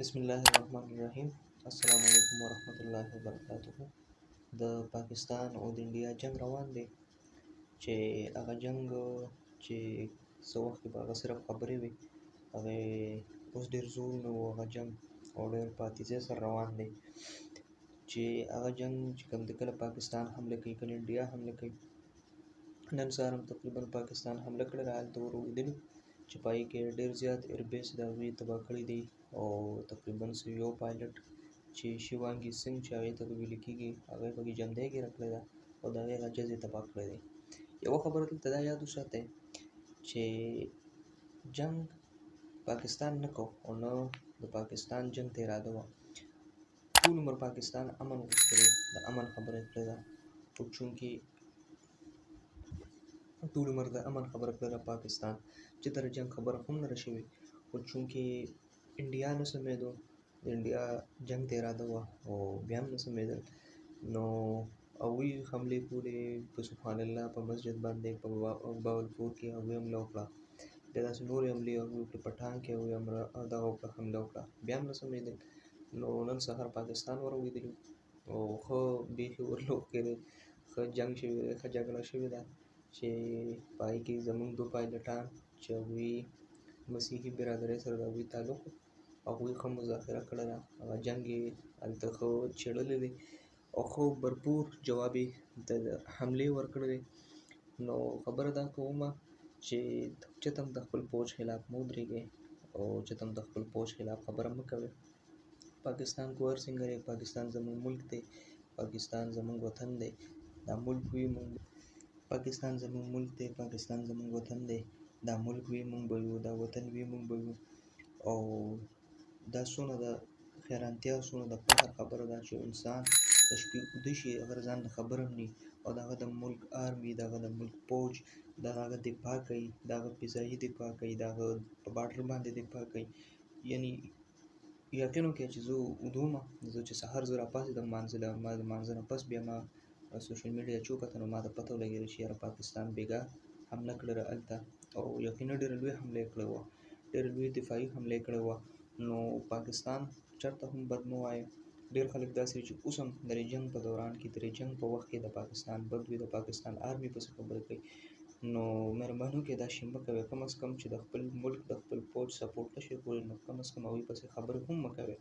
بسم الله الرحمن الرحیم. السلام علیکم ورحمت الله وبرکاته. د پاکستان او د انډیا جنگ روان دی چې هغه جنگ چې څه وخت به هغه صرف خبرې وي، هغه اوس ډېر زور نه و هغه جنگ، او ډېر په تیزۍ سره روان دی چې هغه جنگ چې کوم دی، کله پاکستان حمله کوي کله انډیا حمله کوي. نن سهار هم تقریبا پاکستان حمله کړې ده، هلته ور ولوېدلي چې په هغې کې ډېر زیات ایربیس د هغوی تباه کړي دي، او تقریبا یو پایلټ چې شیوانګي سنګ چې هغې ته ویل کېږي، هغه یې پکې جمدۍ ګیره کړې ده او د هغې هغه جز یې تباه کړی دی. یوه خبره دلته دا یاد وساتئ چې جنگ پاکستان نه کو او نه د پاکستان جنگ ته اراده وه. ټول عمر پاکستان امن غوښتلی، د امن خبره یې کړې ده، خو چونکې ټول عمر د امن خبره کړې ده پاکستان، چې تر جنگ خبره هم نه ده شوې، خو چونکې انډیا نه سمېدو، د انډیا جنگ ته اراده وه او بیا هم نه سمېدل، نو هغوی حملې کولې په سبحان الله په مسجد باندې په باولپور کې هغوی حمله وکړه، بیا داسې نورې حملې هغوی وکړې، پټان کې هغوی دغه وکړه، حمله وکړه، بیا هم نه سمېدل. نو نن سهار پاکستان ورولوېدلي او ښه بیخي ورلوښکې دی، ښه جنګ شوی دی، ښه جګړه شوې ده چې په هغې کې زموږ 2 پایلټان چې هغوی مسیحي برادرۍ سره د هغوی تعلق و، هغوی ښه مذاکره کړې ده، هغه جنګ یې هلته ښه څېړلی دی او ښه بھرپور جواب یې د حملې ورکړی دی. نو خبره دا کومه چې چېرته هم د خپل پوځ خلاف مه ودرېږئ او چېرته هم د خپل پوځ خلاف خبره مه کوئ. پاکستان کو هر څنګه دی، پاکستان زموږ ملک دی، پاکستان زموږ وطن دی، دا ملک وي موږ، پاکستان زموږ ملک دی، پاکستان زموږ وطن دی، دا ملک وي موږ به یو، دا وطن وي موږ به یو. او دا څونه د حیرانتیا، څونه د فخر خبره ده چې انسان د شپې اوده شي، هغه ځان د خبر هم نه وي، او د هغه د ملک آرمي، د هغه د ملک پوځ د هغه دفاع کوي، د هغه فضایي دفاع کوي، د هغه په باډر باندې دفاع کوي. یعنې یقین وکړئ چې زه اوده وم، زه چې سهار زه راپاڅېدم لمانځه له ما د لمانځه نه پس بیا ما سوشل میډیا چې وکتل نو ما ته پته ولګېده چې یاره پاکستان بېګا حمله کړې ده هلته، او یقینا ډېره لویه حمله یې کړې وه، ډېره لویه دفاعي حمله یې کړې وه. نو پاکستان چېرته هم بد مه وایه. ډېر خلک داسې چې اوس هم د دې جنګ په دوران کې، د دې جنګ په وخت کې د پاکستان بد وي، د پاکستان آرمي پسې خبرې کوي. نو مهرباني وکړئ دا شی مه کوئ، کم از کم چې د خپل ملک د خپل پوځ سپورټ نه شئ کولی، نو کم از کم هغوی پسې خبرې هم مه کوئ.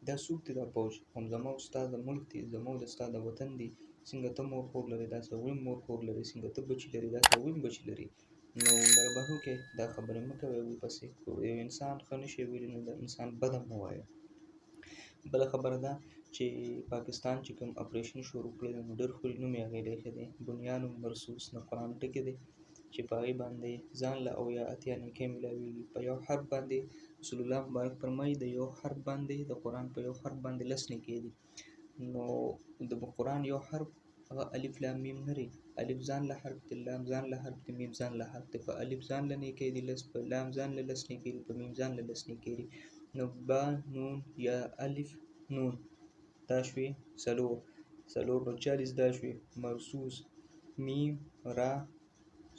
دا څوک دی دا پوځ؟ هم زما او ستا د ملک دی، زموږ د ستا د وطن دی. څنګه ته مور خور لرې داسې هغوی هم مور خور لري، څنګه ته بچي لرې داسې هغوی هم بچي لري. نو مهرباني وکړئ دا خبرې مه کوئ هغوی پسې. که یو انسان ښه نه شي ویلی نو د انسان بد هم مه وایه. بله خبره دا چې پاکستان چې کوم اپریشن شروع کړی دی نو ډېر ښکلي نوم یې هغې ته ایښی دی، بنیان مرصوص، د قرآن ټکي دی چې په هغې باندې ځان له او یا اتیا نیکۍ میلاویږي. په یو حرف باندې رسول الله مبارک فرمایي د یو حرف باندې، د قرآن په یو حرف باندې 10 نیکۍ دي. نو د قرآن یو حرف هغه الف لام میم نه دی، الف ځان له حرف دی، لام ځان له حرف دی، میم ځان له حرف دی. په الف ځان له نیکۍ دي 10، په لام ځان له 10 نیکۍ دي، په میم ځان له 10 نیکۍ دي. نو با نون یا الف نون دا شوې څلور، نو 40 دا شوې مرصوص، میم را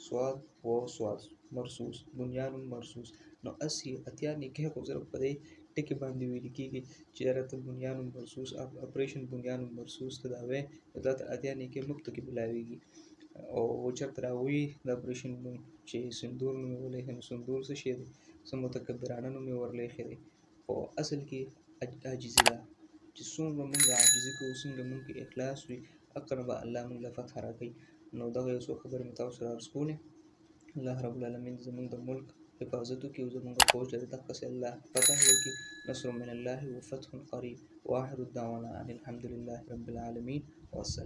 سواد و سواد مرصوص، بنیان مرصوص. نو اسی اتیا نیکۍ خو صرف په دې ټکي باندې ویل کېږي چې یاره ته بنیان مرصوص اپریشن بنیان مرصوص ته دا وایې، نو دا ته اتیا نیکۍ موږ ته کې میلاویږي. او چېرته د هغوی د اپریشن نوم چې سندور نوم یې ولایښی، نو سندور څه شی دی؟ څه متکبرانه نوم یې ورلیښی دی، خو اصل کې عاجزي ده چې څومره موږ عاجزي کوو، څنګه موږ کې اخلاص وي، هغه به الله موږ له فتح راکوي. نو دغه یو څو خبرې مې تاسو سره عرض کولې. الله رب العالمین زموږ د ملک حفاظت وکړي او زموږ فوج ته دقسې الله فتح ورکړي. نصر من الله وفتح قریب. واخر الدعوانا ان الحمد لله رب العالمین والسلام.